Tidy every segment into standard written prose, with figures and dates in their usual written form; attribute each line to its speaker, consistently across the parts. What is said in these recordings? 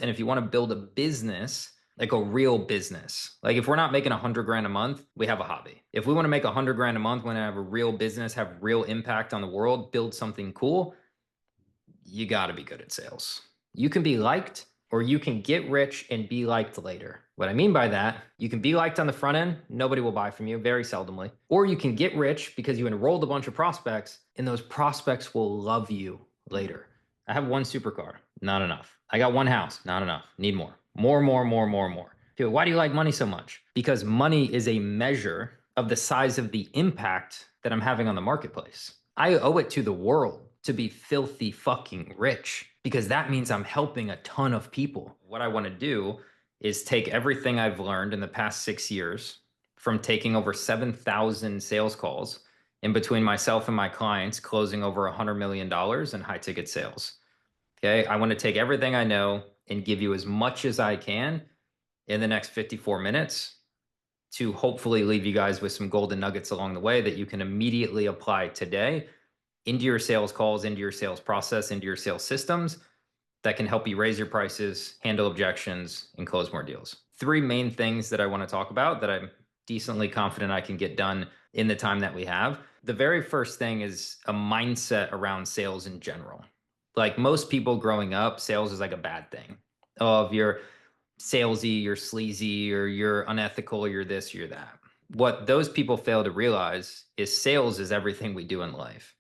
Speaker 1: And if you want to build a business, like a real business, like if we're not making 100 grand a month, we have a hobby. If we want to make 100 grand a month, want to have a real business, have real impact on the world, build something cool, you got to be good at sales. You can be liked or you can get rich and be liked later. What I mean by that, you can be liked on the front end, nobody will buy from you, very seldomly. Or you can get rich because you enrolled a bunch of prospects and those prospects will love you later. I have one supercar, not enough. I got one house, not enough. Need more. More, more, more, more, more. Dude, why do you like money so much? Because money is a measure of the size of the impact that I'm having on the marketplace. I owe it to the world to be filthy fucking rich because that means I'm helping a ton of people. What I want to do is take everything I've learned in the past 6 years from taking over 7,000 sales calls in between myself and my clients, closing over $100 million in high ticket sales. Okay. I want to take everything I know and give you as much as I can in the next 54 minutes to hopefully leave you guys with some golden nuggets along the way that you can immediately apply today into your sales calls, into your sales process, into your sales systems that can help you raise your prices, handle objections, and close more deals. Three main things that I want to talk about that I'm decently confident I can get done in the time that we have. The very first thing is a mindset around sales in general. Like most people growing up, sales is like a bad thing. Oh, if you're salesy, you're sleazy, or you're unethical, or you're this, you're that. What those people fail to realize is sales is everything we do in life.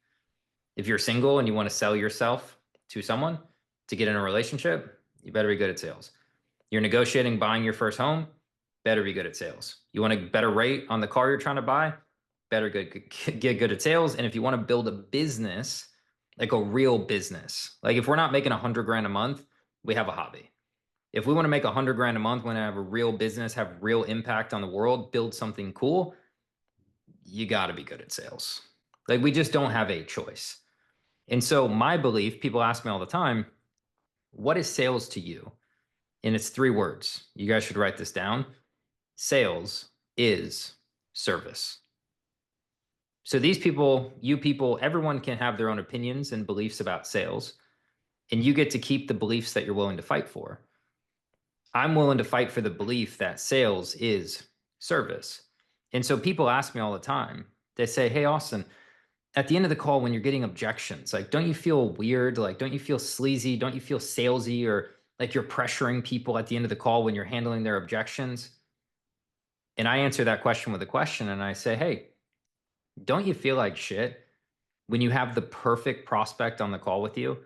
Speaker 1: If you're single and you want to sell yourself to someone to get in a relationship, you better be good at sales. You're negotiating buying your first home, better be good at sales. You want a better rate on the car you're trying to buy, better get good at sales. And if you want to build a business, like a real business, like if we're not making 100 grand a month, we have a hobby. If we want to make 100 grand a month, want to have a real business, have real impact on the world, build something cool, you got to be good at sales. Like we just don't have a choice. And so my belief, people ask me all the time, what is sales to you? And it's three words. You guys should write this down. Sales is service. So these people, you people, everyone can have their own opinions and beliefs about sales, and you get to keep the beliefs that you're willing to fight for. I'm willing to fight for the belief that sales is service. And so people ask me all the time, they say, hey, Austin, at the end of the call, when you're getting objections, like, don't you feel weird? Like, don't you feel sleazy? Don't you feel salesy, or like you're pressuring people at the end of the call when you're handling their objections? And I answer that question with a question and I say, hey, don't you feel like shit when you have the perfect prospect on the call with you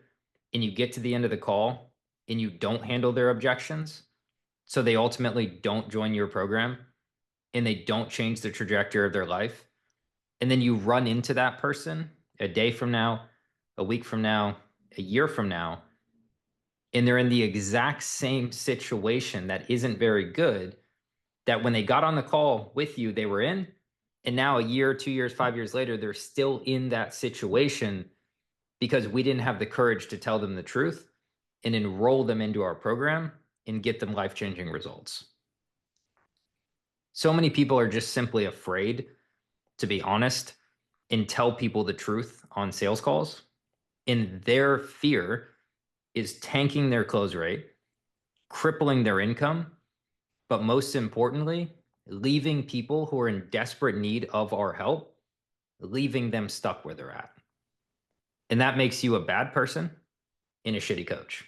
Speaker 1: and you get to the end of the call and you don't handle their objections? So they ultimately don't join your program and they don't change the trajectory of their life. And then you run into that person a day from now, a week from now, a year from now, and they're in the exact same situation that isn't very good, that when they got on the call with you, they were in. And now a year, 2 years, 5 years later, they're still in that situation because we didn't have the courage to tell them the truth and enroll them into our program and get them life-changing results. So many people are just simply afraid to be honest and tell people the truth on sales calls. And their fear is tanking their close rate, crippling their income, but most importantly, leaving people who are in desperate need of our help, leaving them stuck where they're at. And that makes you a bad person and a shitty coach.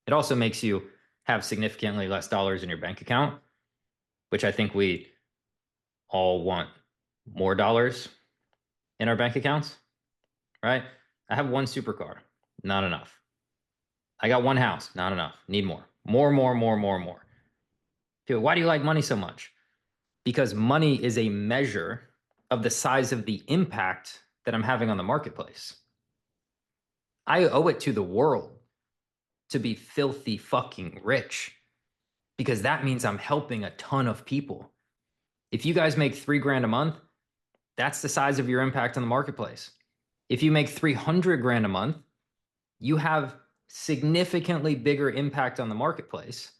Speaker 1: It also makes you have significantly less dollars in your bank account, which I think we all want more dollars in our bank accounts, right? I have one supercar, not enough. I got one house, not enough. Need more. More, more, more, more, more. Dude, why do you like money so much? Because money is a measure of the size of the impact that I'm having on the marketplace. I owe it to the world to be filthy fucking rich because that means I'm helping a ton of people. If you guys make 3 grand a month, that's the size of your impact on the marketplace. If you make 300 grand a month, you have significantly bigger impact on the marketplace.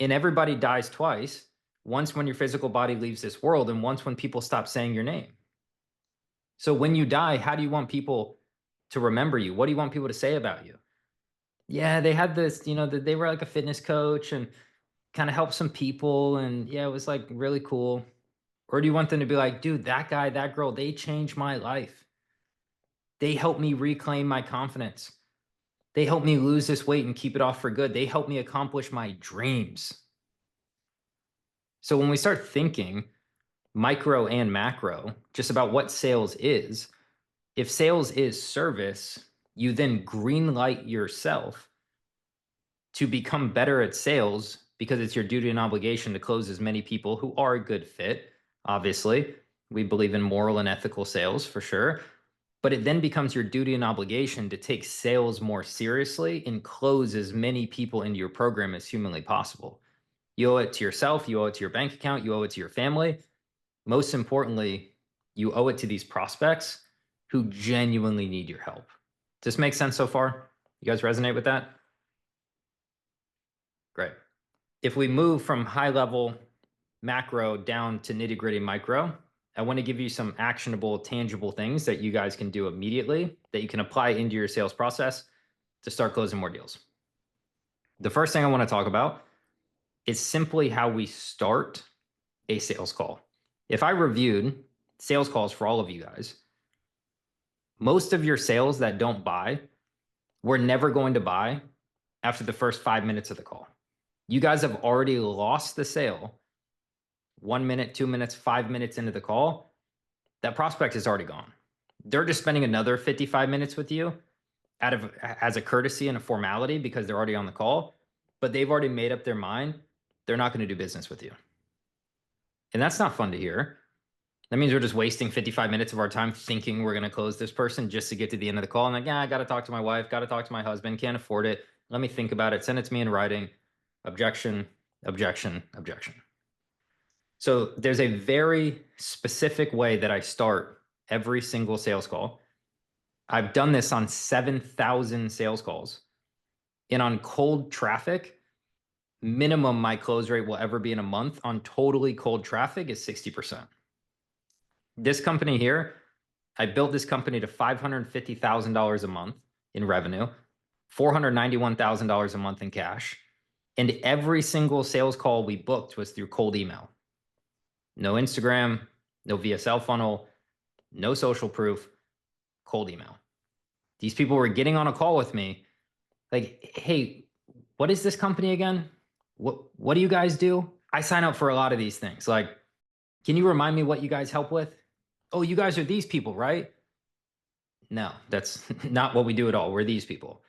Speaker 1: And everybody dies twice. Once when your physical body leaves this world, and once when people stop saying your name. So when you die, how do you want people to remember you? What do you want people to say about you? Yeah, they had this, they were like a fitness coach and kind of helped some people. And yeah, it was like really cool. Or do you want them to be like, dude, that guy, that girl, they changed my life. They helped me reclaim my confidence. They helped me lose this weight and keep it off for good. They helped me accomplish my dreams. So when we start thinking micro and macro, just about what sales is, if sales is service, you then green light yourself to become better at sales because it's your duty and obligation to close as many people who are a good fit. Obviously, we believe in moral and ethical sales for sure. But it then becomes your duty and obligation to take sales more seriously and close as many people into your program as humanly possible. You owe it to yourself, you owe it to your bank account, you owe it to your family. Most importantly, you owe it to these prospects who genuinely need your help. Does this make sense so far? You guys resonate with that? Great. If we move from high level macro down to nitty gritty micro, I want to give you some actionable, tangible things that you guys can do immediately that you can apply into your sales process to start closing more deals. The first thing I want to talk about is simply how we start a sales call. If I reviewed sales calls for all of you guys, most of your sales that don't buy were never going to buy after the first 5 minutes of the call. You guys have already lost the sale 1 minute, 2 minutes, 5 minutes into the call. That prospect is already gone. They're just spending another 55 minutes with you as a courtesy and a formality because they're already on the call, but they've already made up their mind. They're not going to do business with you. And that's not fun to hear. That means we're just wasting 55 minutes of our time thinking we're going to close this person just to get to the end of the call. And like, yeah, I got to talk to my wife, got to talk to my husband, can't afford it. Let me think about it. Send it to me in writing. Objection, objection, objection. So there's a very specific way that I start every single sales call. I've done this on 7,000 sales calls. And on cold traffic, minimum my close rate will ever be in a month on totally cold traffic is 60%. This company here, I built this company to $550,000 a month in revenue, $491,000 a month in cash. And every single sales call we booked was through cold email. No Instagram, no VSL funnel, no social proof, cold email. These people were getting on a call with me like, hey, what is this company again? What do you guys do? I sign up for a lot of these things. Like, can you remind me what you guys help with? Oh, you guys are these people, right? No, that's not what we do at all. We're these people.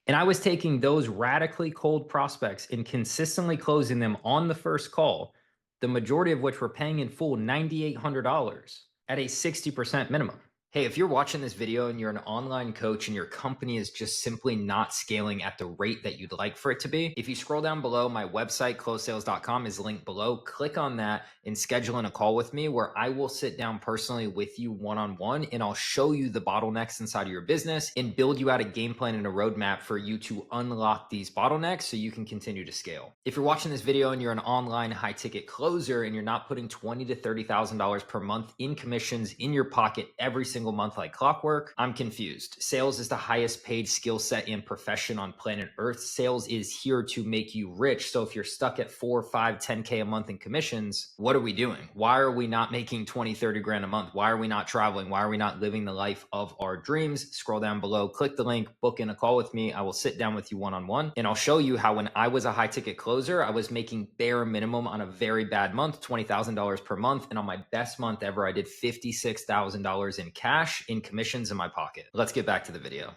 Speaker 1: And I was taking those radically cold prospects and consistently closing them on the first call, the majority of which were paying in full $9,800 at a 60% minimum. Hey, if you're watching this video and you're an online coach and your company is just simply not scaling at the rate that you'd like for it to be, if you scroll down below, my website, closesales.com, is linked below. Click on that and schedule in a call with me where I will sit down personally with you one-on-one and I'll show you the bottlenecks inside of your business and build you out a game plan and a roadmap for you to unlock these bottlenecks so you can continue to scale. If you're watching this video and you're an online high ticket closer and you're not putting $20,000 to $30,000 per month in commissions in your pocket every single month like clockwork, I'm confused. Sales is the highest paid skill set and profession on planet Earth. Sales is here to make you rich. So if you're stuck at 4, 5, 10K a month in commissions, what are we doing? Why are we not making 20, 30 grand a month? Why are we not traveling? Why are we not living the life of our dreams? Scroll down below, click the link, book in a call with me. I will sit down with you one-on-one and I'll show you how when I was a high ticket closer, I was making bare minimum on a very bad month, $20,000 per month. And on my best month ever, I did $56,000 in cash in commissions in my pocket. Let's get back to the video.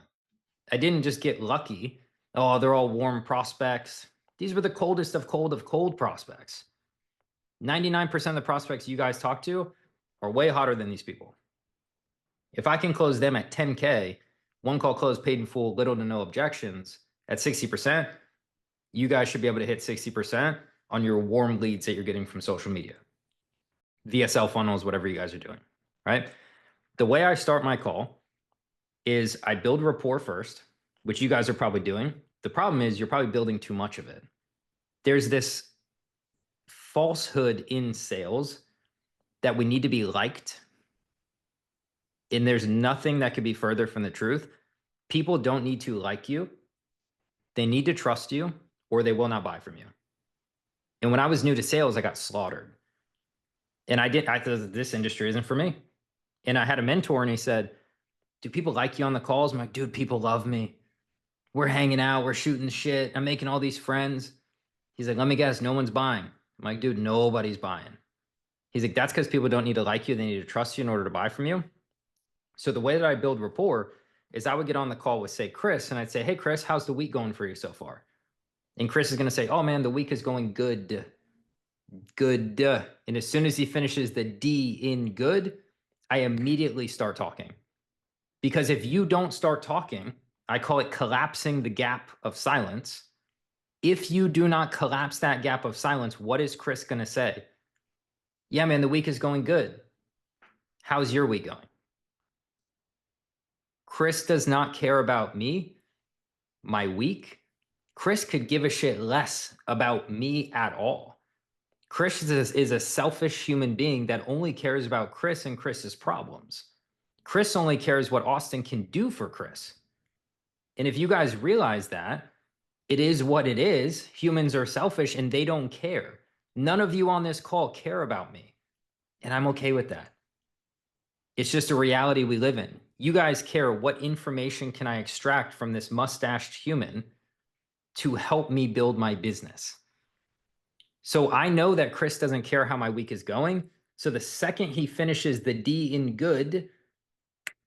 Speaker 1: I didn't just get lucky. Oh, they're all warm prospects. These were the coldest of cold prospects. 99% of the prospects you guys talk to are way hotter than these people. If I can close them at 10K, one call close paid in full, little to no objections at 60%, you guys should be able to hit 60% on your warm leads that you're getting from social media. VSL funnels, whatever you guys are doing, right? The way I start my call is I build rapport first, which you guys are probably doing. The problem is you're probably building too much of it. There's this falsehood in sales that we need to be liked. And there's nothing that could be further from the truth. People don't need to like you. They need to trust you or they will not buy from you. And when I was new to sales, I got slaughtered. And I thought this industry isn't for me. And I had a mentor and he said, do people like you on the calls? I'm like, dude, people love me. We're hanging out. We're shooting shit. I'm making all these friends. He's like, let me guess, no one's buying. I'm like, dude, nobody's buying. He's like, that's because people don't need to like you. They need to trust you in order to buy from you. So the way that I build rapport is I would get on the call with, say, Chris, and I'd say, hey, Chris, how's the week going for you so far? And Chris is going to say, oh, man, the week is going good. Good. And as soon as he finishes the D in good, I immediately start talking. Because if you don't start talking, I call it collapsing the gap of silence. If you do not collapse that gap of silence, what is Chris going to say? Yeah, man, the week is going good. How's your week going? Chris does not care about me, my week. Chris could give a shit less about me at all. Chris is a selfish human being that only cares about Chris and Chris's problems. Chris only cares what Austin can do for Chris. And if you guys realize that, it is what it is. Humans are selfish and they don't care. None of you on this call care about me. And I'm okay with that. It's just a reality we live in. You guys care what information can I extract from this mustached human to help me build my business. So I know that Chris doesn't care how my week is going. So the second he finishes the D in good,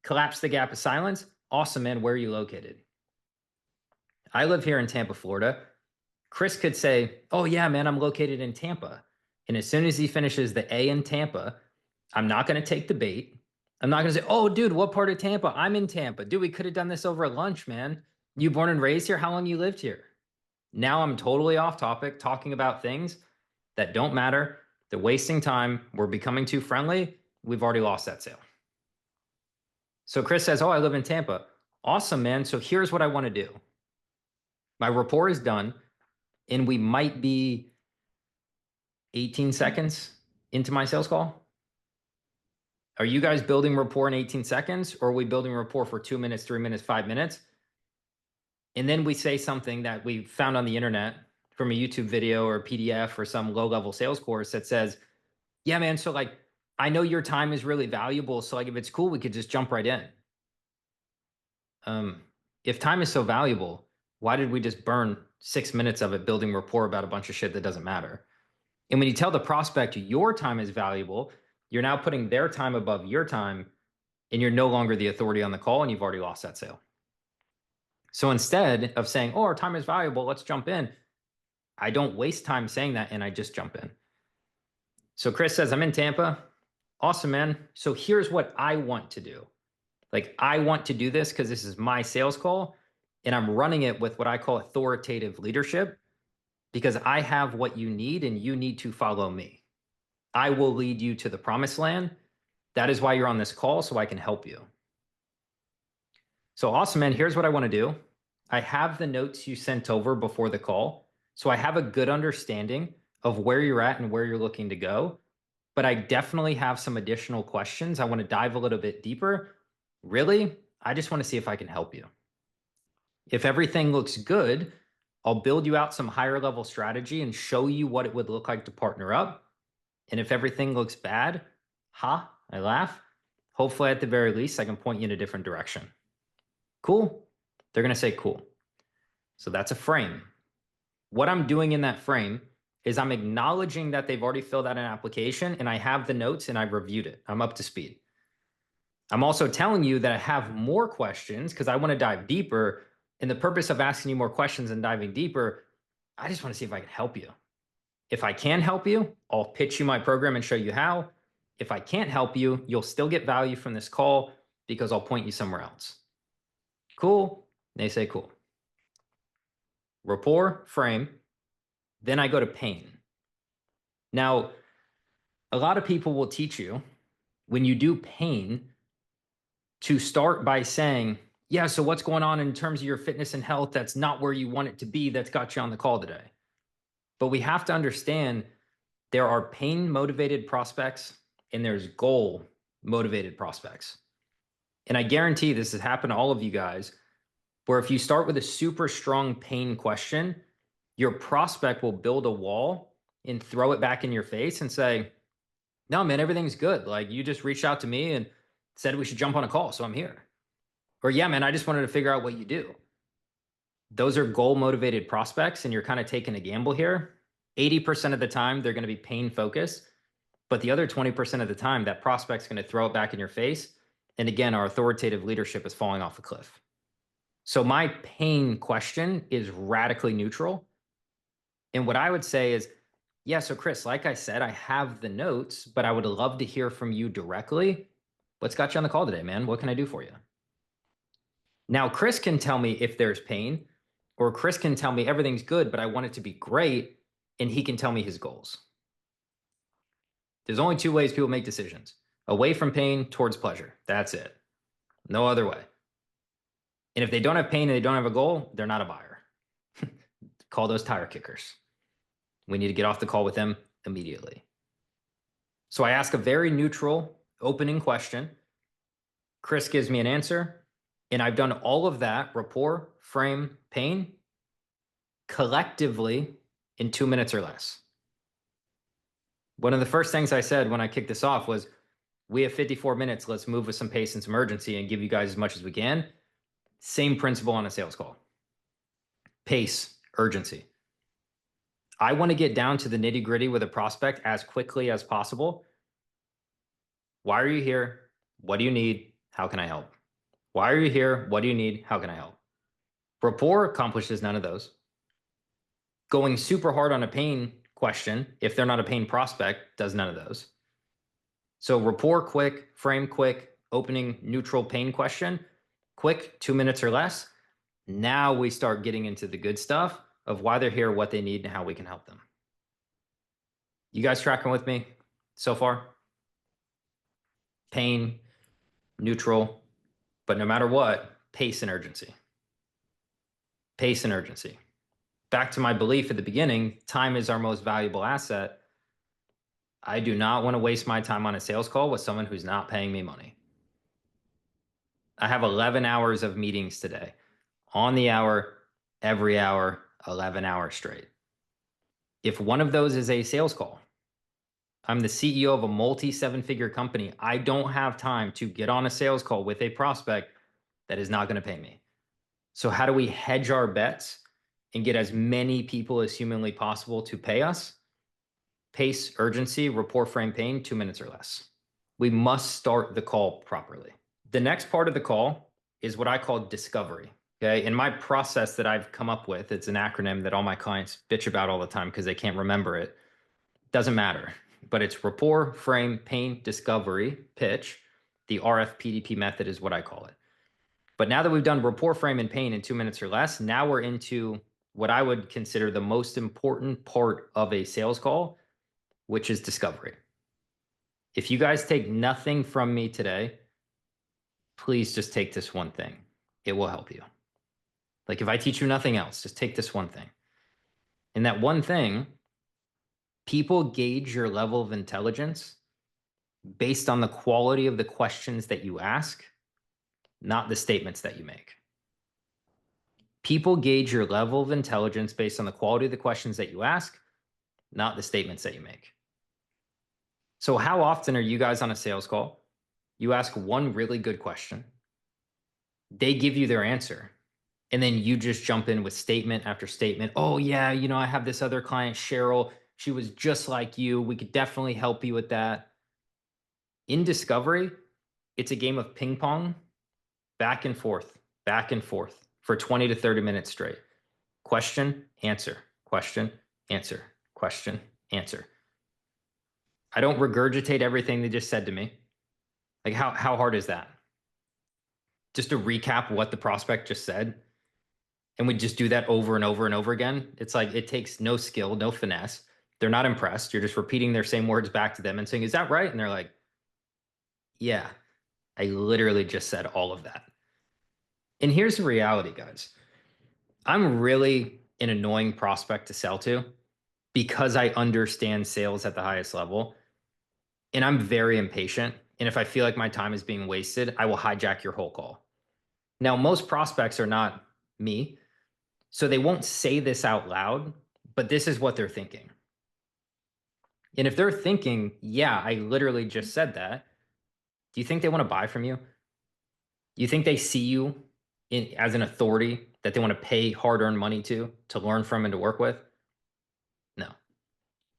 Speaker 1: collapse the gap of silence. Awesome, man. Where are you located? I live here in Tampa, Florida. Chris could say, oh yeah, man, I'm located in Tampa. And as soon as he finishes the A in Tampa, I'm not going to take the bait. I'm not going to say, oh, dude, what part of Tampa? I'm in Tampa. Dude, we could have done this over lunch, man. You born and raised here? How long you lived here? Now I'm totally off topic, talking about things that don't matter. They're wasting time. We're becoming too friendly. We've already lost that sale. So Chris says, oh, I live in Tampa. Awesome, man. So here's what I want to do. My rapport is done, and we might be 18 seconds into my sales call. Are you guys building rapport in 18 seconds, or are we building rapport for 2 minutes, 3 minutes, 5 minutes? And then we say something that we found on the internet from a YouTube video or a PDF or some low-level sales course that says, yeah, man, so like, I know your time is really valuable. So like, if it's cool, we could just jump right in. If time is so valuable, why did we just burn 6 minutes of it building rapport about a bunch of shit that doesn't matter? And when you tell the prospect your time is valuable, you're now putting their time above your time, and you're no longer the authority on the call, and you've already lost that sale. So instead of saying, oh, our time is valuable, let's jump in, I don't waste time saying that, and I just jump in. So Chris says, I'm in Tampa. Awesome, man. So here's what I want to do. Like, I want to do this because this is my sales call, and I'm running it with what I call authoritative leadership, because I have what you need and you need to follow me. I will lead you to the promised land. That is why you're on this call, so I can help you. So awesome, man. Here's what I want to do. I have the notes you sent over before the call, so I have a good understanding of where you're at and where you're looking to go. But I definitely have some additional questions. I want to dive a little bit deeper. Really, I just want to see if I can help you. If everything looks good, I'll build you out some higher level strategy and show you what it would look like to partner up. And if everything looks bad, I laugh. Hopefully at the very least, I can point you in a different direction. Cool? They're going to say cool. So that's a frame. What I'm doing in that frame is I'm acknowledging that they've already filled out an application and I have the notes and I've reviewed it. I'm up to speed. I'm also telling you that I have more questions because I want to dive deeper. And the purpose of asking you more questions and diving deeper, I just want to see if I can help you. If I can help you, I'll pitch you my program and show you how. If I can't help you, you'll still get value from this call because I'll point you somewhere else. Cool? They say cool. Rapport, frame. Then I go to pain. Now, a lot of people will teach you when you do pain to start by saying, yeah, so what's going on in terms of your fitness and health that's not where you want it to be that's got you on the call today? But we have to understand there are pain-motivated prospects and there's goal-motivated prospects. And I guarantee this has happened to all of you guys. where if you start with a super strong pain question, your prospect will build a wall and throw it back in your face and say, no, man, everything's good. Like, you just reached out to me and said we should jump on a call, so I'm here. Or, yeah, man, I just wanted to figure out what you do. Those are goal motivated prospects, and you're kind of taking a gamble here. 80% of the time, they're going to be pain focused, but the other 20% of the time, that prospect's going to throw it back in your face. And again, our authoritative leadership is falling off a cliff. So my pain question is radically neutral. And what I would say is, yeah, so Chris, like I said, I have the notes, but I would love to hear from you directly. What's got you on the call today, man? What can I do for you? Now, Chris can tell me if there's pain, or Chris can tell me everything's good, but I want it to be great, and he can tell me his goals. There's only two ways people make decisions: away from pain towards pleasure. That's it. No other way. And if they don't have pain and they don't have a goal, they're not a buyer. Call those tire kickers. We need to get off the call with them immediately. So I ask a very neutral opening question. Chris gives me an answer. And I've done all of that, rapport, frame, pain, collectively in 2 minutes or less. One of the first things I said when I kicked this off was, we have 54 minutes. Let's move with some pace and some urgency and give you guys as much as we can. Same principle on a sales call. Pace, urgency. I want to get down to the nitty gritty with a prospect as quickly as possible. Why are you here? What do you need? How can I help? Why are you here? What do you need? How can I help? Rapport accomplishes none of those. Going super hard on a pain question, if they're not a pain prospect, does none of those. So rapport quick, frame quick, opening neutral pain question, quick, 2 minutes or less. Now we start getting into the good stuff of why they're here, what they need, and how we can help them. You guys tracking with me so far? Pain, neutral, but no matter what, pace and urgency. Pace and urgency. Back to my belief at the beginning, time is our most valuable asset. I do not want to waste my time on a sales call with someone who's not paying me money. I have 11 hours of meetings today. On the hour, every hour, 11 hours straight. If one of those is a sales call, I'm the CEO of a multi-seven-figure company. I don't have time to get on a sales call with a prospect that is not going to pay me. So how do we hedge our bets and get as many people as humanly possible to pay us? Pace, urgency, rapport, frame, pain, 2 minutes or less. We must start the call properly. The next part of the call is what I call discovery. Okay. In my process that I've come up with, it's an acronym that all my clients bitch about all the time because they can't remember it. Doesn't matter, but it's rapport, frame, pain, discovery, pitch. The RFPDP method is what I call it. But now that we've done rapport, frame, and pain in 2 minutes or less, now we're into what I would consider the most important part of a sales call, which is discovery. If you guys take nothing from me today, please just take this one thing. It will help you. Like, if I teach you nothing else, just take this one thing. And that one thing, people gauge your level of intelligence based on the quality of the questions that you ask, not the statements that you make. People gauge your level of intelligence based on the quality of the questions that you ask, not the statements that you make. So how often are you guys on a sales call? You ask one really good question. They give you their answer. And then you just jump in with statement after statement. Oh yeah, I have this other client, Cheryl. She was just like you. We could definitely help you with that. In discovery, it's a game of ping pong, back and forth for 20 to 30 minutes straight. Question, answer, question, answer, question, answer. I don't regurgitate everything they just said to me. Like, how hard is that? Just to recap what the prospect just said. And we just do that over and over and over again. It's like, it takes no skill, no finesse. They're not impressed. You're just repeating their same words back to them and saying, is that right? And they're like, yeah, I literally just said all of that. And here's the reality, guys. I'm really an annoying prospect to sell to because I understand sales at the highest level. And I'm very impatient. And if I feel like my time is being wasted, I will hijack your whole call. Now, most prospects are not me. So they won't say this out loud, but this is what they're thinking. And if they're thinking, yeah, I literally just said that, do you think they want to buy from you? Do you think they see you as an authority that they want to pay hard-earned money to learn from and to work with? No.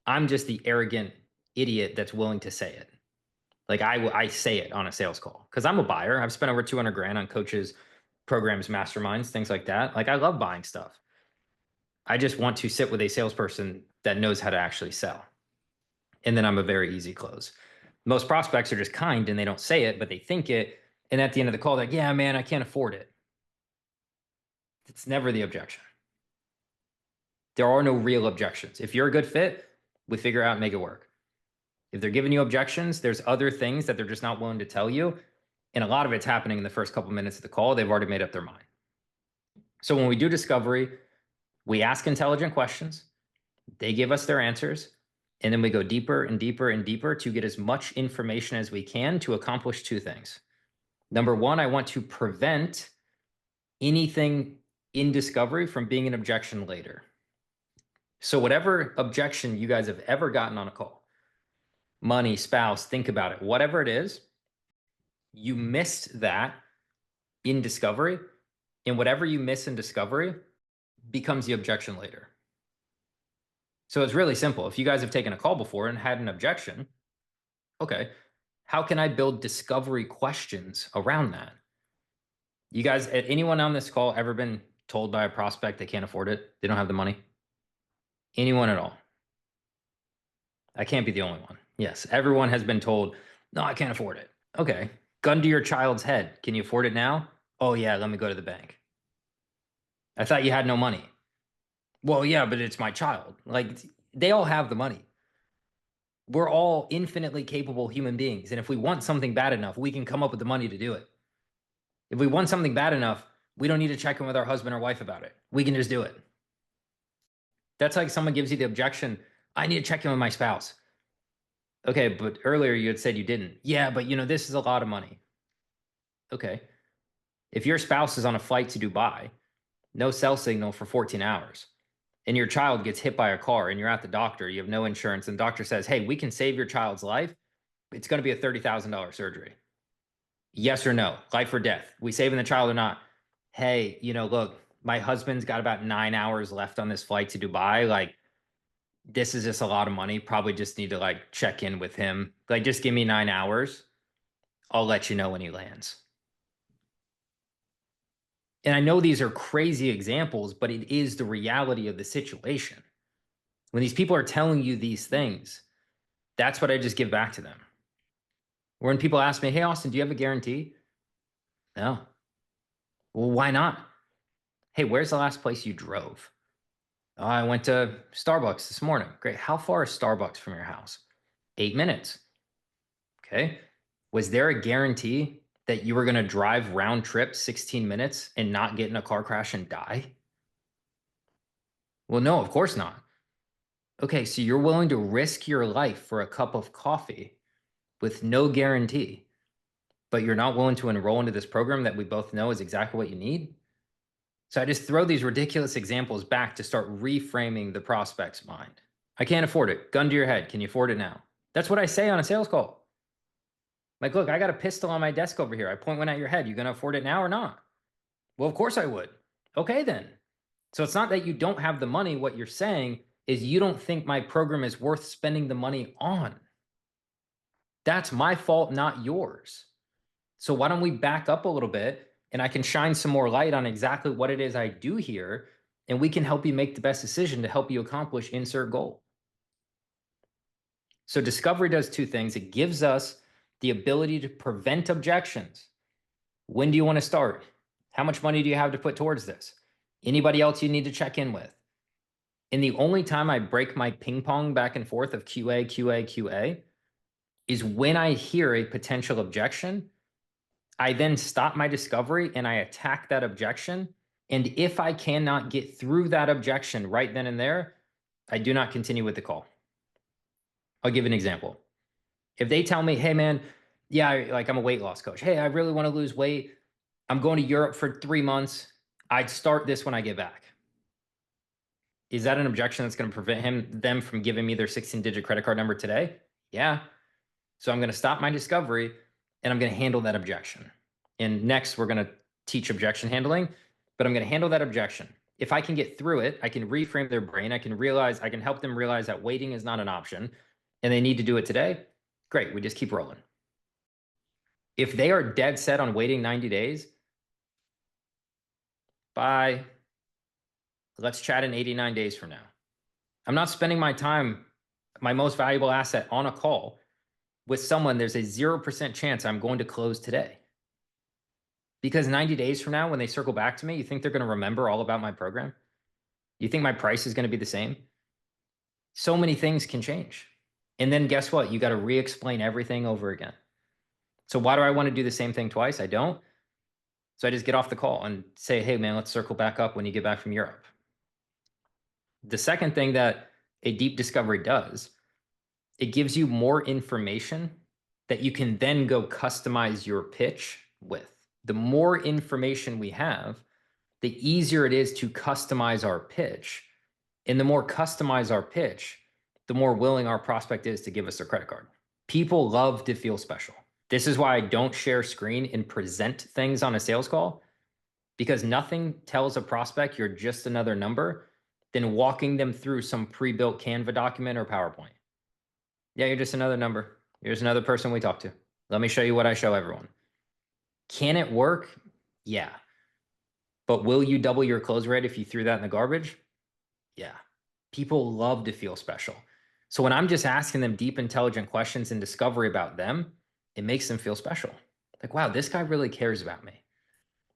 Speaker 1: I'm just the arrogant idiot that's willing to say it. Like I say it on a sales call because I'm a buyer. I've spent over 200 grand on coaches, programs, masterminds, things like that. Like I love buying stuff. I just want to sit with a salesperson that knows how to actually sell. And then I'm a very easy close. Most prospects are just kind and they don't say it, but they think it. And at the end of the call, they're like, yeah, man, I can't afford it. It's never the objection. There are no real objections. If you're a good fit, we figure out and make it work. If they're giving you objections, there's other things that they're just not willing to tell you. And a lot of it's happening in the first couple minutes of the call. They've already made up their mind. So when we do discovery, we ask intelligent questions. They give us their answers. And then we go deeper and deeper and deeper to get as much information as we can to accomplish two things. Number one, I want to prevent anything in discovery from being an objection later. So whatever objection you guys have ever gotten on a call, money, spouse, think about it, whatever it is, you missed that in discovery. And whatever you miss in discovery becomes the objection later. So it's really simple. If you guys have taken a call before and had an objection, okay, how can I build discovery questions around that? You guys, anyone on this call ever been told by a prospect they can't afford it? They don't have the money? Anyone at all? I can't be the only one. Yes, everyone has been told, no, I can't afford it. Okay, gun to your child's head. Can you afford it now? Oh yeah, let me go to the bank. I thought you had no money. Well, yeah, but it's my child. Like, they all have the money. We're all infinitely capable human beings. And if we want something bad enough, we can come up with the money to do it. If we want something bad enough, we don't need to check in with our husband or wife about it. We can just do it. That's like someone gives you the objection, I need to check in with my spouse. Okay, but earlier you had said you didn't. Yeah, but this is a lot of money. Okay. If your spouse is on a flight to Dubai, no cell signal for 14 hours, and your child gets hit by a car and you're at the doctor, you have no insurance, and the doctor says, hey, we can save your child's life. It's going to be a $30,000 surgery. Yes or no? Life or death? We saving the child or not? Hey, look, my husband's got about 9 hours left on this flight to Dubai. Like, this is just a lot of money. Probably just need to check in with him. Like, just give me 9 hours. I'll let you know when he lands. And I know these are crazy examples, but it is the reality of the situation. When these people are telling you these things, that's what I just give back to them. When people ask me, hey, Austin, do you have a guarantee? No. Well, why not? Hey, where's the last place you drove? Oh, I went to Starbucks this morning. Great. How far is Starbucks from your house? 8 minutes. Okay. Was there a guarantee that you were going to drive round trip 16 minutes and not get in a car crash and die? Well, no, of course not. Okay, so you're willing to risk your life for a cup of coffee with no guarantee, but you're not willing to enroll into this program that we both know is exactly what you need? So I just throw these ridiculous examples back to start reframing the prospect's mind. I can't afford it. Gun to your head. Can you afford it now? That's what I say on a sales call. Like, look, I got a pistol on my desk over here. I point one at your head. You going to afford it now or not? Well, of course I would. Okay, then. So it's not that you don't have the money. What you're saying is you don't think my program is worth spending the money on. That's my fault, not yours. So why don't we back up a little bit and I can shine some more light on exactly what it is I do here, and we can help you make the best decision to help you accomplish insert goal. So discovery does two things. It gives us the ability to prevent objections. When do you want to start? How much money do you have to put towards this? Anybody else you need to check in with? And the only time I break my ping pong back and forth of QA, QA, QA is when I hear a potential objection. I then stop my discovery and I attack that objection. And if I cannot get through that objection right then and there, I do not continue with the call. I'll give an example. If they tell me, hey man, yeah, I'm a weight loss coach. Hey, I really want to lose weight. I'm going to Europe for 3 months. I'd start this when I get back. Is that an objection that's going to prevent them from giving me their 16-digit credit card number today? Yeah. So I'm going to stop my discovery and I'm going to handle that objection. And next, we're going to teach objection handling, but I'm going to handle that objection. If I can get through it, I can reframe their brain. I can help them realize that waiting is not an option and they need to do it today. Great. We just keep rolling. If they are dead set on waiting 90 days, bye. Let's chat in 89 days from now. I'm not spending my time, my most valuable asset, on a call with someone there's a 0% chance I'm going to close today. Because 90 days from now, when they circle back to me, you think they're going to remember all about my program? You think my price is going to be the same? So many things can change. And then guess what? You got to re-explain everything over again. So why do I want to do the same thing twice? I don't. So I just get off the call and say, hey, man, let's circle back up when you get back from Europe. The second thing that a deep discovery does, it gives you more information that you can then go customize your pitch with. The more information we have, the easier it is to customize our pitch. And the more customize our pitch, the more willing our prospect is to give us their credit card. People love to feel special. This is why I don't share screen and present things on a sales call, because nothing tells a prospect you're just another number than walking them through some pre-built Canva document or PowerPoint. Yeah, you're just another number. You're just another person we talk to. Let me show you what I show everyone. Can it work? Yeah. But will you double your close rate if you threw that in the garbage? Yeah. People love to feel special. So when I'm just asking them deep, intelligent questions and discovery about them, it makes them feel special. Like, wow, this guy really cares about me.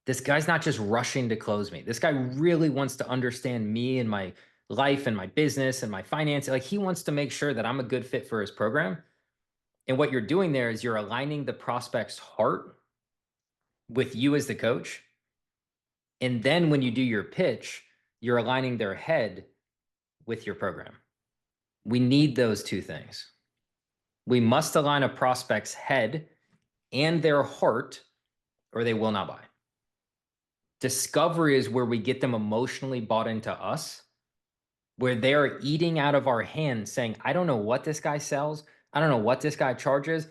Speaker 1: This guy's not just rushing to close me. This guy really wants to understand me and my life and my business and my finance. Like, he wants to make sure that I'm a good fit for his program. And what you're doing there is you're aligning the prospect's heart with you as the coach. And then when you do your pitch, you're aligning their head with your program. We need those two things. We must align a prospect's head and their heart, or they will not buy. Discovery is where we get them emotionally bought into us, where they are eating out of our hands saying, I don't know what this guy sells. I don't know what this guy charges,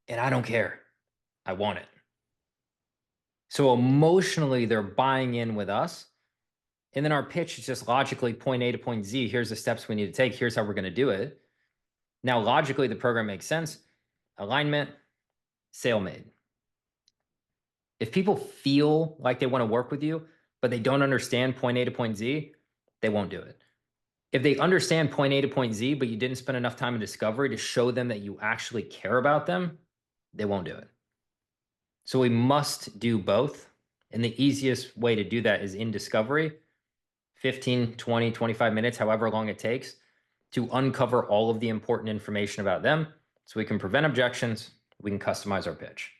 Speaker 1: and I don't care. I want it. So emotionally, they're buying in with us. And then our pitch is just logically point A to point Z. Here's the steps we need to take. Here's how we're going to do it. Now, logically, the program makes sense. Alignment, sale made. If people feel like they want to work with you, but they don't understand point A to point Z, they won't do it. If they understand point A to point Z, but you didn't spend enough time in discovery to show them that you actually care about them, they won't do it. So we must do both. And the easiest way to do that is in discovery, 15, 20, 25 minutes, however long it takes, to uncover all of the important information about them so we can prevent objections, we can customize our pitch.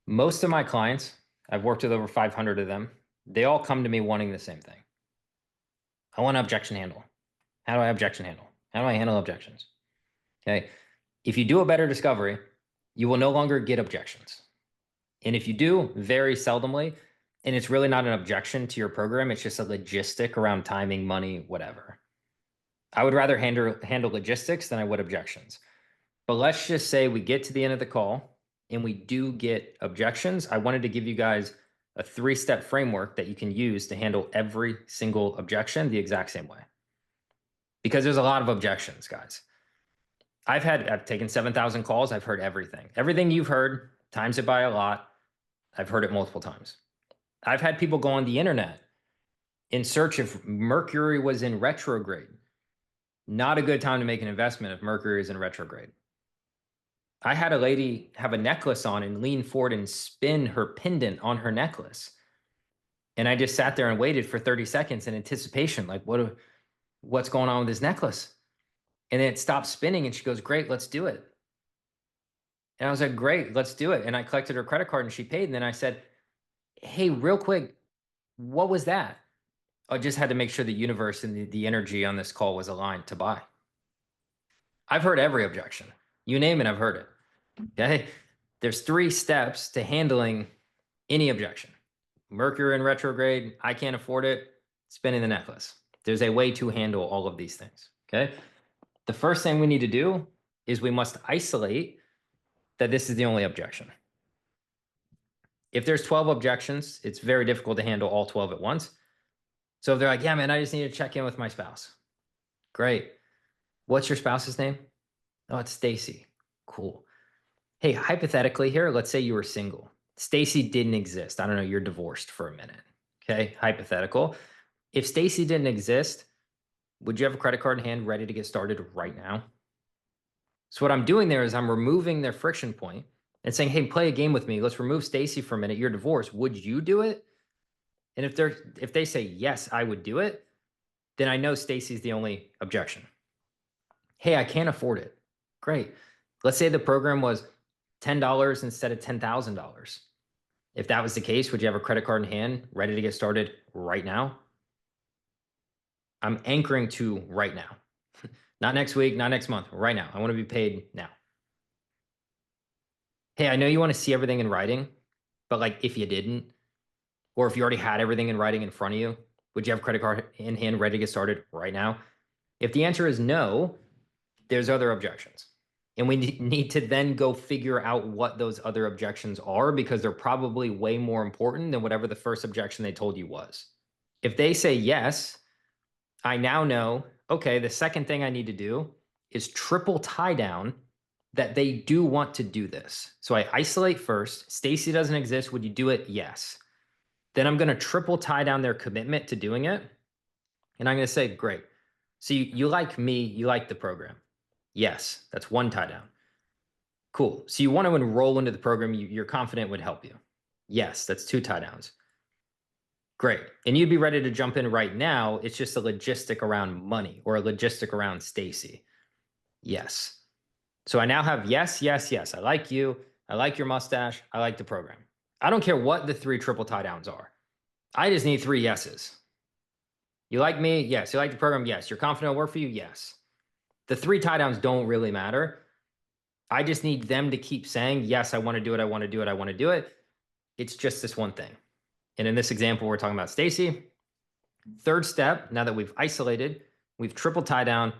Speaker 1: Most of my clients, I've worked with over 500 of them, they all come to me wanting the same thing. I want to objection handle. How do I objection handle? How do I handle objections? Okay. If you do a better discovery, you will no longer get objections. And if you do, very seldomly, and it's really not an objection to your program, it's just a logistic around timing, money, whatever. I would rather handle logistics than I would objections. But let's just say we get to the end of the call and we do get objections. I wanted to give you guys a 3-step framework that you can use to handle every single objection the exact same way. Because there's a lot of objections, guys. I've taken 7,000 calls. I've heard everything. Everything you've heard, times it by a lot. I've heard it multiple times. I've had people go on the internet in search if Mercury was in retrograde. Not a good time to make an investment if Mercury is in retrograde. I had a lady have a necklace on and lean forward and spin her pendant on her necklace. And I just sat there and waited for 30 seconds in anticipation, like, what's going on with this necklace? And then it stopped spinning and she goes, great, let's do it. And I was like, great, let's do it. And I collected her credit card and she paid. And then I said, hey, real quick, what was that? I just had to make sure the universe and the energy on this call was aligned to buy. I've heard every objection. You name it, I've heard it. Okay. There's 3 steps to handling any objection. Mercury in retrograde, I can't afford it, spinning the necklace. There's a way to handle all of these things, okay? The first thing we need to do is we must isolate that this is the only objection. If there's 12 objections, it's very difficult to handle all 12 at once. So if they're like, yeah, man, I just need to check in with my spouse. Great. What's your spouse's name? Oh, it's Stacy. Cool. Hey, hypothetically here, let's say you were single. Stacy didn't exist. I don't know, you're divorced for a minute. Okay, hypothetical. If Stacy didn't exist, would you have a credit card in hand ready to get started right now? So what I'm doing there is I'm removing their friction point and saying, hey, play a game with me. Let's remove Stacy for a minute. You're divorced. Would you do it? And if they say, yes, I would do it, then I know Stacy's the only objection. Hey, I can't afford it. Great. Let's say the program was $10 instead of $10,000. If that was the case, would you have a credit card in hand ready to get started right now? I'm anchoring to right now. Not next week, not next month, right now. I want to be paid now. Hey, I know you want to see everything in writing, but like if you didn't, or if you already had everything in writing in front of you, would you have a credit card in hand ready to get started right now? If the answer is no, there's other objections. And we need to then go figure out what those other objections are, because they're probably way more important than whatever the first objection they told you was. If they say yes, I now know, okay, the second thing I need to do is triple tie down that they do want to do this. So I isolate first. Stacy doesn't exist. Would you do it? Yes. Then I'm going to triple tie down their commitment to doing it. And I'm going to say, great. So you like me, you like the program. Yes, that's one tie down. Cool. So you want to enroll into the program you're confident would help you. Yes, that's two tie downs. Great. And you'd be ready to jump in right now. It's just a logistic around money or a logistic around Stacy. Yes. So I now have yes, yes, yes. I like you. I like your mustache. I like the program. I don't care what the three triple tie downs are. I just need three yeses. You like me? Yes. You like the program? Yes. You're confident it'll work for you? Yes. The three tie downs don't really matter. I just need them to keep saying, yes, I want to do it. I want to do it. I want to do it. It's just this one thing. And in this example, we're talking about Stacy. Third step, now that we've isolated, we've triple tie down,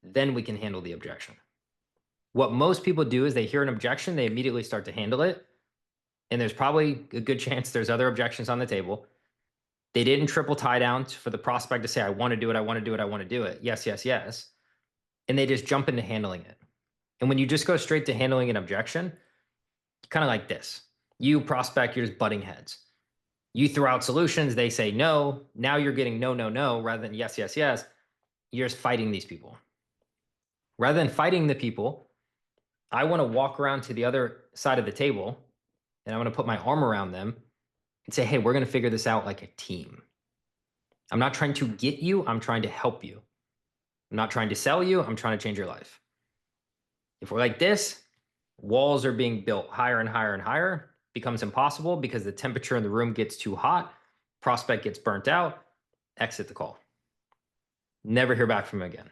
Speaker 1: then we can handle the objection. What most people do is they hear an objection, they immediately start to handle it. And there's probably a good chance there's other objections on the table. They didn't triple tie down for the prospect to say, I want to do it, I want to do it, I want to do it. Yes, yes, yes. And they just jump into handling it. And when you just go straight to handling an objection, kind of like this. You prospect, you're just butting heads. You throw out solutions, they say no. Now you're getting no, no, no, rather than yes, yes, yes. You're just fighting these people. Rather than fighting the people, I want to walk around to the other side of the table and I want to put my arm around them and say, hey, we're going to figure this out like a team. I'm not trying to get you. I'm trying to help you. I'm not trying to sell you. I'm trying to change your life. If we're like this, walls are being built higher and higher and higher. Becomes impossible because the temperature in the room gets too hot. Prospect gets burnt out. Exit the call. Never hear back from them again.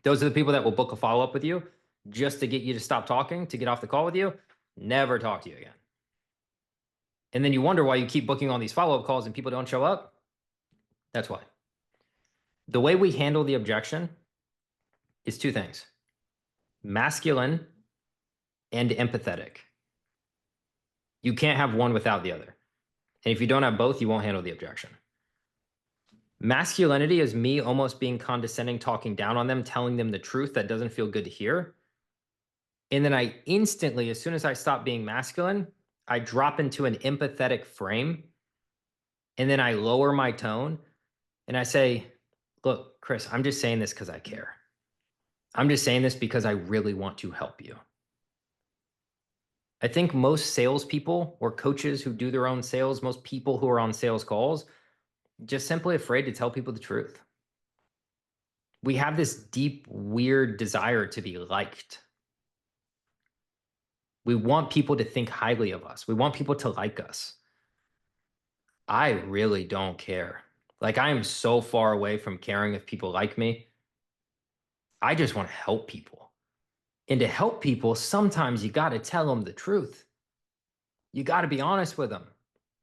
Speaker 1: Those are the people that will book a follow-up with you just to get you to stop talking, to get off the call with you. Never talk to you again. And then you wonder why you keep booking on these follow-up calls and people don't show up. That's why. The way we handle the objection is two things: masculine and empathetic. You can't have one without the other. And if you don't have both, you won't handle the objection. Masculinity is me almost being condescending, talking down on them, telling them the truth that doesn't feel good to hear. And then I instantly, as soon as I stop being masculine, I drop into an empathetic frame. And then I lower my tone and I say, look, Chris, I'm just saying this because I care. I'm just saying this because I really want to help you. I think most salespeople or coaches who do their own sales, most people who are on sales calls, just simply afraid to tell people the truth. We have this deep, weird desire to be liked. We want people to think highly of us. We want people to like us. I really don't care. Like, I am so far away from caring if people like me. I just want to help people. And to help people, sometimes you got to tell them the truth. You got to be honest with them.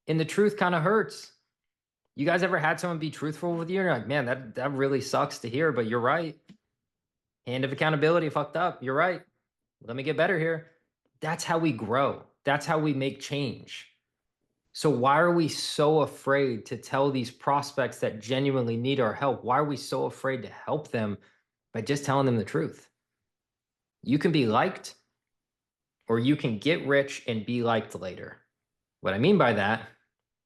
Speaker 1: And the truth kind of hurts. You guys ever had someone be truthful with you? And you're like, man, that really sucks to hear, but you're right. Hand of accountability fucked up. You're right. Let me get better here. That's how we grow. That's how we make change. So why are we so afraid to tell these prospects that genuinely need our help? Why are we so afraid to help them by just telling them the truth? You can be liked, or you can get rich and be liked later. What I mean by that,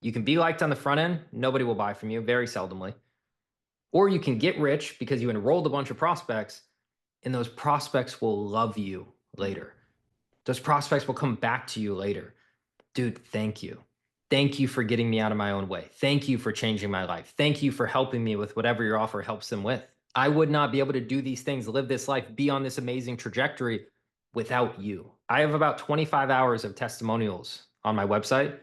Speaker 1: you can be liked on the front end, nobody will buy from you, very seldomly. Or you can get rich because you enrolled a bunch of prospects, and those prospects will love you later. Those prospects will come back to you later. Dude, thank you. Thank you for getting me out of my own way. Thank you for changing my life. Thank you for helping me with whatever your offer helps them with. I would not be able to do these things, live this life, be on this amazing trajectory without you. I have about 25 hours of testimonials on my website.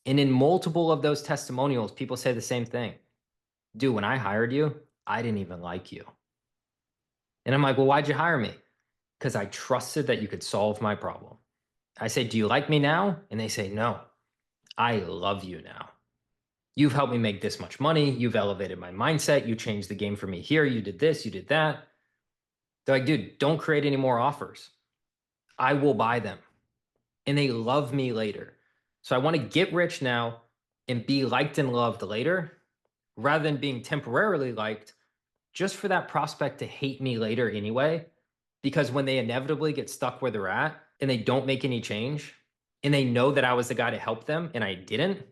Speaker 1: And in multiple of those testimonials, people say the same thing. Dude, when I hired you, I didn't even like you. And I'm like, well, why'd you hire me? Because I trusted that you could solve my problem. I say, do you like me now? And they say, no, I love you now. You've helped me make this much money. You've elevated my mindset. You changed the game for me here. You did this, you did that. They're like, dude, don't create any more offers. I will buy them. And they love me later. So I want to get rich now and be liked and loved later, rather than being temporarily liked just for that prospect to hate me later anyway. Because when they inevitably get stuck where they're at and they don't make any change, and they know that I was the guy to help them and I didn't,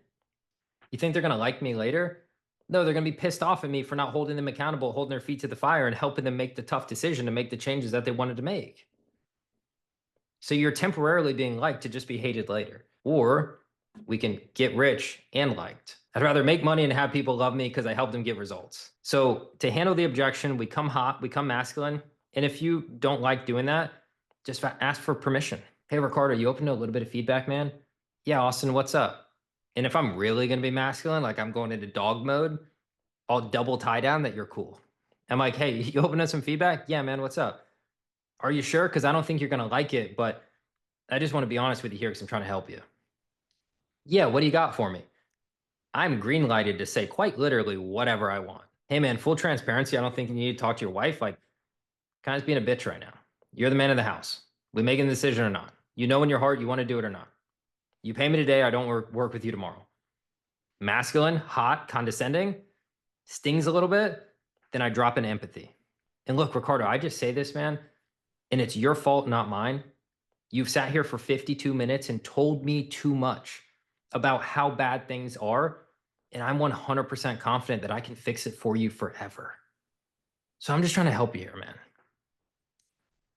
Speaker 1: you think they're going to like me later? No, they're going to be pissed off at me for not holding them accountable, holding their feet to the fire, and helping them make the tough decision to make the changes that they wanted to make. So you're temporarily being liked to just be hated later. Or we can get rich and liked. I'd rather make money and have people love me because I helped them get results. So to handle the objection, we come hot, we come masculine. And if you don't like doing that, just ask for permission. Hey, Ricardo, you open to a little bit of feedback, man? Yeah, Austin, what's up? And if I'm really going to be masculine, like I'm going into dog mode, I'll double tie down that you're cool. I'm like, hey, you open to some feedback? Yeah, man, what's up? Are you sure? Because I don't think you're going to like it, but I just want to be honest with you here because I'm trying to help you. Yeah, what do you got for me? I'm green lighted to say quite literally whatever I want. Hey, man, full transparency. I don't think you need to talk to your wife. Like, kind of being a bitch right now. You're the man of the house. We making the decision or not? You know in your heart you want to do it or not. You pay me today. I don't work with you tomorrow. Masculine, hot, condescending, stings a little bit. Then I drop in empathy. And look, Ricardo, I just say this, man, and it's your fault, not mine. You've sat here for 52 minutes and told me too much about how bad things are. And I'm 100% confident that I can fix it for you forever. So I'm just trying to help you here, man.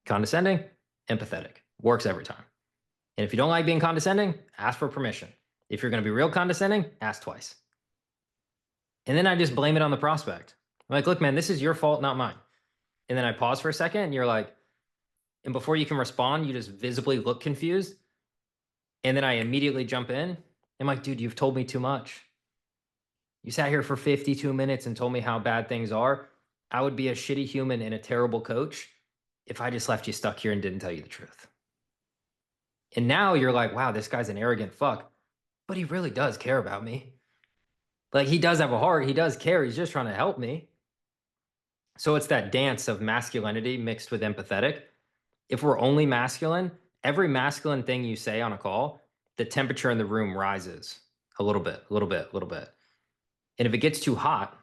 Speaker 1: Condescending, empathetic. Works every time. And if you don't like being condescending, ask for permission. If you're going to be real condescending, ask twice. And then I just blame it on the prospect. I'm like, look, man, this is your fault, not mine. And then I pause for a second and you're like, and before you can respond, you just visibly look confused. And then I immediately jump in. I'm like, dude, you've told me too much. You sat here for 52 minutes and told me how bad things are. I would be a shitty human and a terrible coach if I just left you stuck here and didn't tell you the truth. And now you're like, wow, this guy's an arrogant fuck, but he really does care about me. Like, he does have a heart. He does care. He's just trying to help me. So it's that dance of masculinity mixed with empathetic. If we're only masculine, every masculine thing you say on a call, the temperature in the room rises a little bit, a little bit, a little bit. And if it gets too hot,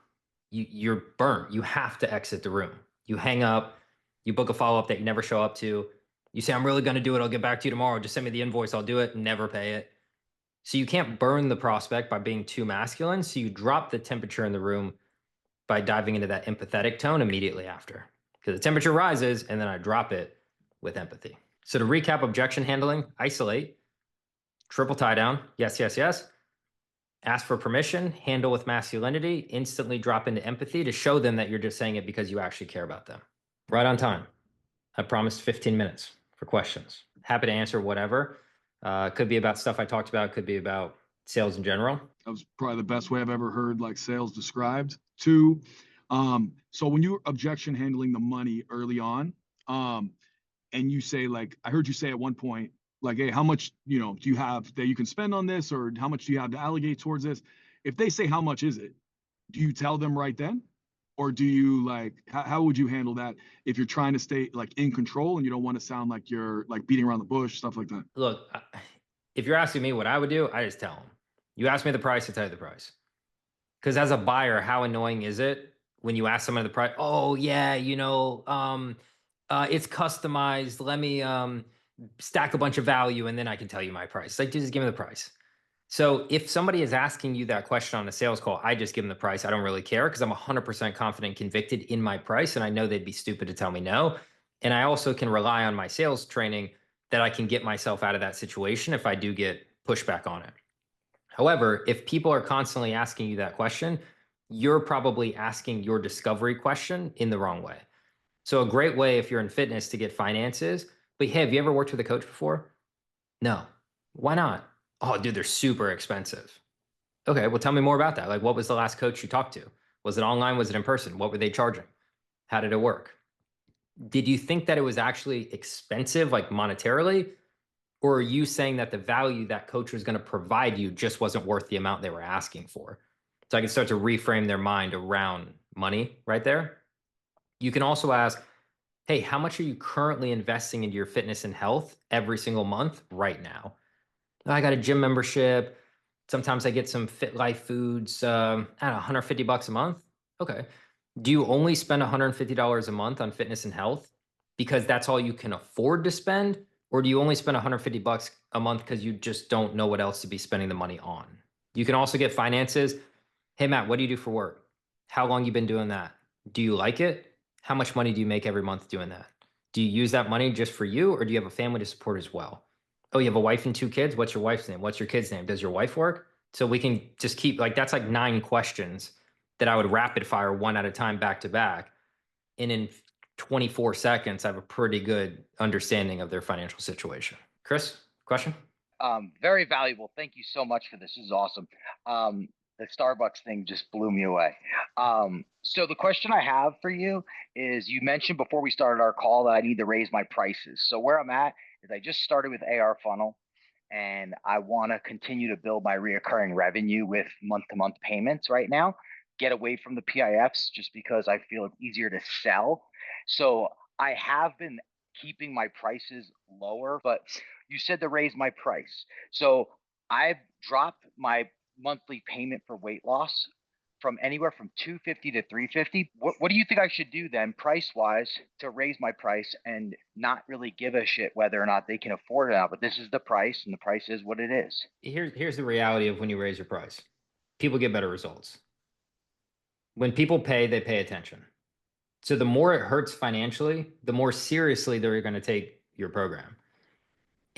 Speaker 1: you're burnt. You have to exit the room. You hang up, you book a follow-up that you never show up to. You say, I'm really going to do it. I'll get back to you tomorrow. Just send me the invoice. I'll do it. Never pay it. So you can't burn the prospect by being too masculine. So you drop the temperature in the room by diving into that empathetic tone immediately after. Because the temperature rises and then I drop it with empathy. So to recap objection handling, isolate, triple tie down, yes, yes, yes. Ask for permission, handle with masculinity, instantly drop into empathy to show them that you're just saying it because you actually care about them. Right on time. I promised 15 minutes for questions. Happy to answer whatever. Could be about stuff I talked about, could be about sales in general.
Speaker 2: That was probably the best way I've ever heard like sales described. Two, so when you're objection handling the money early on, and you say, like, I heard you say at one point, Like, hey, how much, do you have that you can spend on this, or how much do you have to allocate towards this? If they say how much is it, do you tell them right then? Or do you like how would you handle that if you're trying to stay like in control and you don't want to sound like you're like beating around the bush, stuff like that?
Speaker 1: Look, if you're asking me what I would do, I just tell them. You ask me the price, I tell you the price. Because as a buyer, how annoying is it when you ask someone the price? Oh yeah, it's customized. Let me stack a bunch of value, and then I can tell you my price. Like, just give me the price. So if somebody is asking you that question on a sales call, I just give them the price. I don't really care because I'm 100% confident, convicted in my price, and I know they'd be stupid to tell me no. And I also can rely on my sales training that I can get myself out of that situation if I do get pushback on it. However, if people are constantly asking you that question, you're probably asking your discovery question in the wrong way. So a great way if you're in fitness to get finances, but hey, have you ever worked with a coach before? No. Why not? Oh, dude, they're super expensive. Okay, well, tell me more about that. Like, what was the last coach you talked to? Was it online? Was it in person? What were they charging? How did it work? Did you think that it was actually expensive, like monetarily? Or are you saying that the value that coach was going to provide you just wasn't worth the amount they were asking for? So I can start to reframe their mind around money right there. You can also ask, hey, how much are you currently investing into your fitness and health every single month right now? I got a gym membership. Sometimes I get some Fit Life foods. I don't know, 150 bucks a month. Okay. Do you only spend $150 a month on fitness and health because that's all you can afford to spend? Or do you only spend 150 bucks a month because you just don't know what else to be spending the money on? You can also get finances. Hey, Matt, what do you do for work? How long you been doing that? Do you like it? How much money do you make every month doing that? Do you use that money just for you, or do you have a family to support as well? Oh, you have a wife and two kids? What's your wife's name? What's your kid's name? Does your wife work? So we can just keep like that's like 9 questions that I would rapid fire one at a time back to back. And in 24 seconds, I have a pretty good understanding of their financial situation. Chris, question?
Speaker 3: Very valuable. Thank you so much for this. This is awesome. The Starbucks thing just blew me away. So the question I have for you is, you mentioned before we started our call that I need to raise my prices. So where I'm at is I just started with AR funnel, and I want to continue to build my reoccurring revenue with month-to-month payments right now. Get away from the PIFs just because I feel it's easier to sell. So I have been keeping my prices lower, but you said to raise my price. So I've dropped my monthly payment for weight loss from anywhere from 250 to 350. What do you think I should do then, price wise, to raise my price and not really give a shit whether or not they can afford it or not? But this is the price, and the price is what it is.
Speaker 1: Here's the reality of when you raise your price. People get better results. When people pay, they pay attention. So the more it hurts financially, the more seriously they're going to take your program.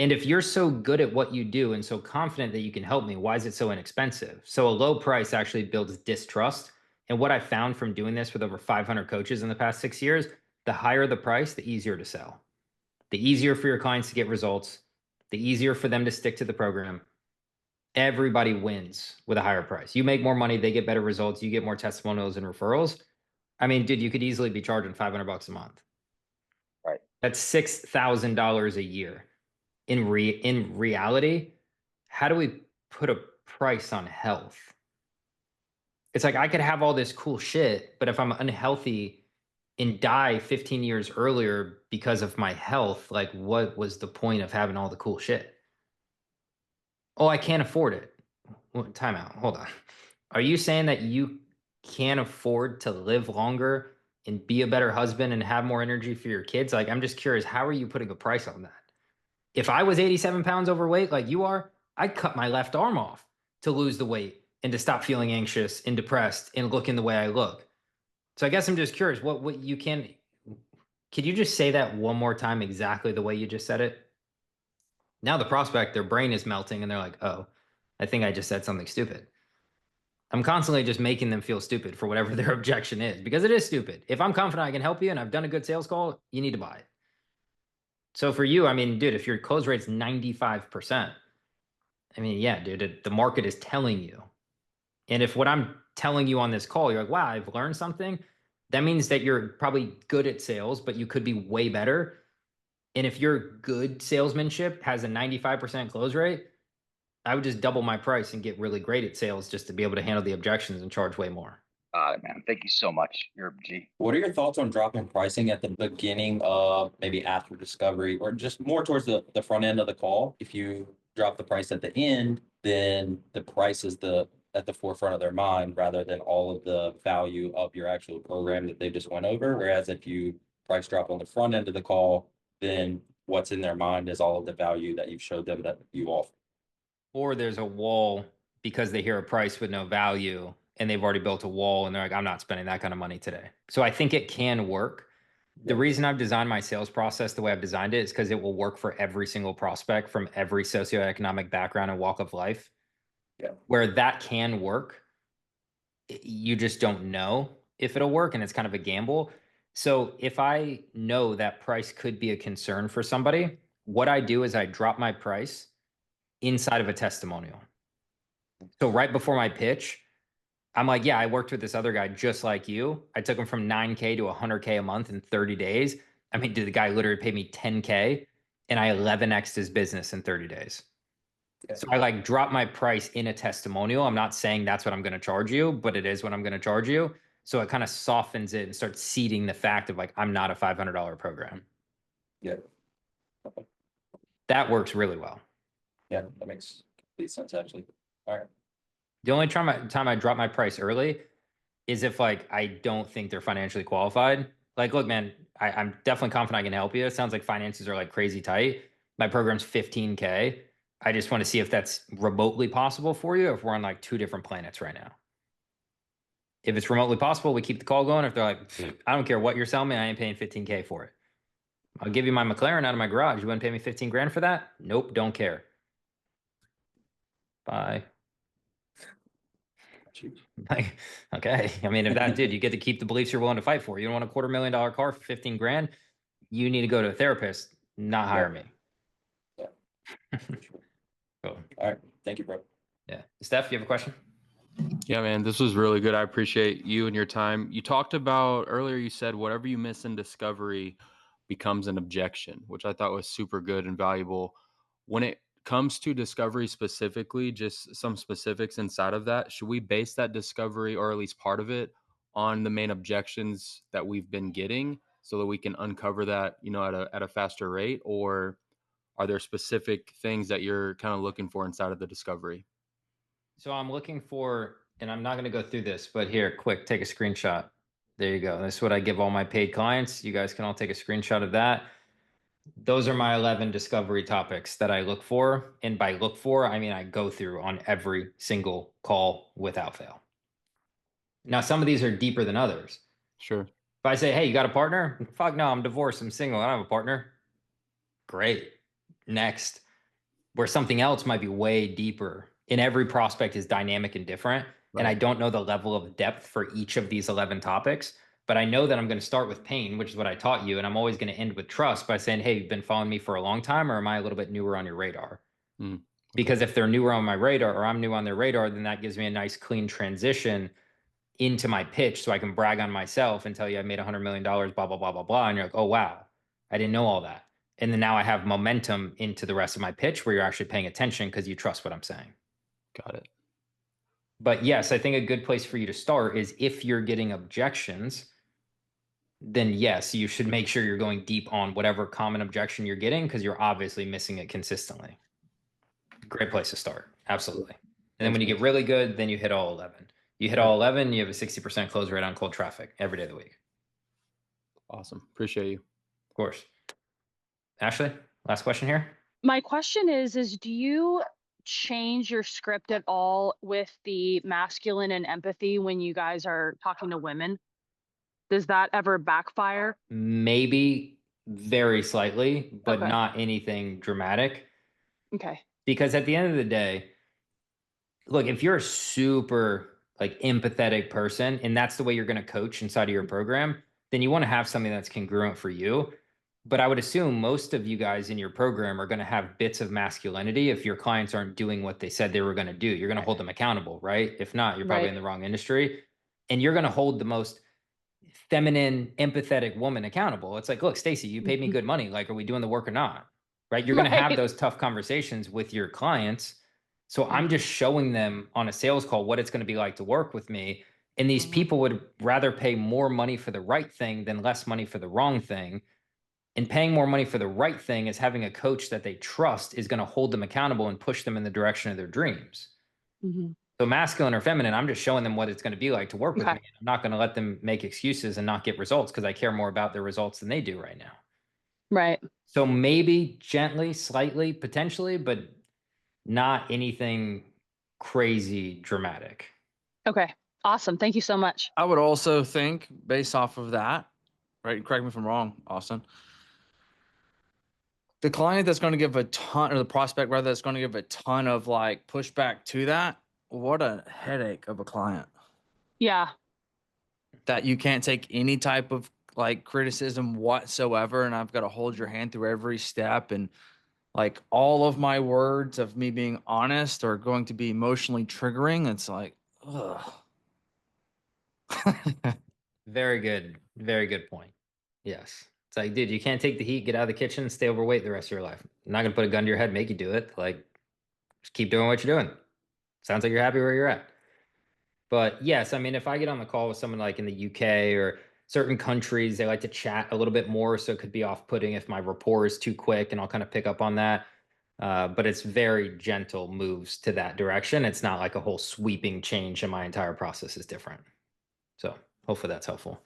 Speaker 1: And if you're so good at what you do and so confident that you can help me, why is it so inexpensive? So a low price actually builds distrust. And what I found from doing this with over 500 coaches in the past 6 years, the higher the price, the easier to sell. The easier for your clients to get results, the easier for them to stick to the program. Everybody wins with a higher price. You make more money, they get better results, you get more testimonials and referrals. I mean, dude, you could easily be charging 500 bucks a month.
Speaker 3: Right.
Speaker 1: That's $6,000 a year. In reality, how do we put a price on health? It's like I could have all this cool shit, but if I'm unhealthy and die 15 years earlier because of my health, like what was the point of having all the cool shit? Oh, I can't afford it. Time out. Hold on. Are you saying that you can't afford to live longer and be a better husband and have more energy for your kids? Like, I'm just curious, how are you putting a price on that? If I was 87 pounds overweight like you are, I'd cut my left arm off to lose the weight and to stop feeling anxious and depressed and looking the way I look. So I guess I'm just curious, what you can could you just say that one more time exactly the way you just said it? Now the prospect, their brain is melting and they're like, oh, I think I just said something stupid. I'm constantly just making them feel stupid for whatever their objection is because it is stupid. If I'm confident I can help you and I've done a good sales call, you need to buy it. So for you, I mean, dude, if your close rate's 95%, I mean, yeah, dude, the market is telling you. And if what I'm telling you on this call, you're like, wow, I've learned something, that means that you're probably good at sales, but you could be way better. And if your good salesmanship has a 95% close rate, I would just double my price and get really great at sales just to be able to handle the objections and charge way more.
Speaker 3: Got it, man. Thank you so much. You're a G.
Speaker 4: What are your thoughts on dropping pricing at the beginning of maybe after discovery or just more towards the front end of the call? If you drop the price at the end, then the price is at the forefront of their mind rather than all of the value of your actual program that they just went over. Whereas if you price drop on the front end of the call, then what's in their mind is all of the value that you've showed them that you offer.
Speaker 1: Or there's a wall because they hear a price with no value and they've already built a wall and they're like, I'm not spending that kind of money today. So I think it can work. The reason I've designed my sales process the way I've designed it is because it will work for every single prospect from every socioeconomic background and walk of life.
Speaker 4: Yeah.
Speaker 1: Where that can work, you just don't know if it'll work and it's kind of a gamble. So if I know that price could be a concern for somebody, what I do is I drop my price inside of a testimonial. So right before my pitch, I'm like, yeah, I worked with this other guy just like you. I took him from 9K to 100K a month in 30 days. I mean, dude, the guy literally paid me 10K and I 11x'd his business in 30 days.
Speaker 4: Yeah.
Speaker 1: So I like drop my price in a testimonial. I'm not saying that's what I'm going to charge you, but it is what I'm going to charge you. So it kind of softens it and starts seeding the fact of like, I'm not a $500 program.
Speaker 4: Yeah. Okay.
Speaker 1: That works really well.
Speaker 4: Yeah, that makes complete sense actually. All right.
Speaker 1: The only time I drop my price early is if like I don't think they're financially qualified. Like, look, man, I'm definitely confident I can help you. It sounds like finances are like crazy tight. My program's 15K. I just want to see if that's remotely possible for you, if we're on like 2 different planets right now. If it's remotely possible, we keep the call going. If they're like, I don't care what you're selling me, I ain't paying 15K for it. I'll give you my McLaren out of my garage. You wouldn't pay me 15 grand for that? Nope, don't care. Bye. Like, okay. I mean, if that did, you get to keep the beliefs you're willing to fight for. You don't want a $250,000 car for 15 grand. You need to go to a therapist, not hire me.
Speaker 4: Yeah.
Speaker 1: Cool.
Speaker 4: All right. Thank you, bro.
Speaker 1: Yeah. Steph, you have a question?
Speaker 5: Yeah, man, this was really good. I appreciate you and your time. You talked about earlier, you said whatever you miss in discovery becomes an objection, which I thought was super good and valuable. When it comes to discovery specifically, just some specifics inside of that, should we base that discovery or at least part of it on the main objections that we've been getting so that we can uncover that, at a faster rate? Or are there specific things that you're kind of looking for inside of the discovery?
Speaker 1: So I'm looking for, and I'm not going to go through this, but here, quick, take a screenshot. There you go. This is what I give all my paid clients. You guys can all take a screenshot of that. Those are my 11 discovery topics that I look for. And by look for, I mean I go through on every single call without fail. Now, some of these are deeper than others.
Speaker 5: Sure.
Speaker 1: If I say, hey, you got a partner? Fuck no, I'm divorced. I'm single. I don't have a partner. Great. Next. Where something else might be way deeper. And every prospect is dynamic and different.
Speaker 5: Right.
Speaker 1: And I don't know the level of depth for each of these 11 topics. But I know that I'm going to start with pain, which is what I taught you. And I'm always going to end with trust by saying, hey, you've been following me for a long time, or am I a little bit newer on your radar?
Speaker 5: Okay.
Speaker 1: Because if they're newer on my radar or I'm new on their radar, then that gives me a nice clean transition into my pitch so I can brag on myself and tell you I made $100 million, blah, blah, blah, blah, blah. And you're like, oh, wow, I didn't know all that. And then now I have momentum into the rest of my pitch where you're actually paying attention because you trust what I'm saying.
Speaker 5: Got it.
Speaker 1: But yes, I think a good place for you to start is if you're getting objections, then yes, you should make sure you're going deep on whatever common objection you're getting because you're obviously missing it consistently. Great place to start. Absolutely. And then when you get really good, then you hit all 11. You hit all 11, you have a 60% close rate on cold traffic every day of the week.
Speaker 5: Awesome. Appreciate you.
Speaker 1: Of course. Ashley, last question here.
Speaker 6: My question is do you change your script at all with the masculine and empathy when you guys are talking to women? Does that ever backfire?
Speaker 1: Maybe very slightly, but
Speaker 6: Okay.
Speaker 1: not anything dramatic.
Speaker 6: Okay.
Speaker 1: Because at the end of the day, look, if you're a super like empathetic person and that's the way you're going to coach inside of your program, then you want to have something that's congruent for you. But I would assume most of you guys in your program are going to have bits of masculinity if your clients aren't doing what they said they were going to do. You're going to hold them accountable, right? If not, you're probably
Speaker 6: Right.
Speaker 1: in the wrong industry. And you're going to hold the most feminine, empathetic woman accountable. It's like, look, Stacy, you paid me good money. Like, are we doing the work or not? Right? You're going to have
Speaker 6: Right.
Speaker 1: those tough conversations with your clients. So I'm just showing them on a sales call what it's going to be like to work with me. And these people would rather pay more money for the right thing than less money for the wrong thing. And paying more money for the right thing is having a coach that they trust is going to hold them accountable and push them in the direction of their dreams.
Speaker 6: Mhm.
Speaker 1: So masculine or feminine, I'm just showing them what it's going to be like to work with
Speaker 6: Okay.
Speaker 1: me. I'm not going to let them make excuses and not get results because I care more about their results than they do right now.
Speaker 6: Right.
Speaker 1: So maybe gently, slightly, potentially, but not anything crazy dramatic.
Speaker 6: Okay. Awesome. Thank you so much.
Speaker 7: I would also think, based off of that, right? Correct me if I'm wrong, Austin. The client that's going to give a ton, or the prospect rather, that's going to give a ton of like pushback to that. What a headache of a client
Speaker 6: Yeah.
Speaker 7: that you can't take any type of like criticism whatsoever. And I've got to hold your hand through every step. And like all of my words of me being honest are going to be emotionally triggering. It's like, ugh.
Speaker 1: Very good. Very good point. Yes. It's like, dude, you can't take the heat, get out of the kitchen, and stay overweight the rest of your life. I'm not going to put a gun to your head, make you do it. Like, just keep doing what you're doing. Sounds like you're happy where you're at. But yes, I mean, if I get on the call with someone like in the UK or certain countries, they like to chat a little bit more. So it could be off putting if my rapport is too quick, and I'll kind of pick up on that. But it's very gentle moves to that direction. It's not like a whole sweeping change, and my entire process is different. So hopefully that's helpful.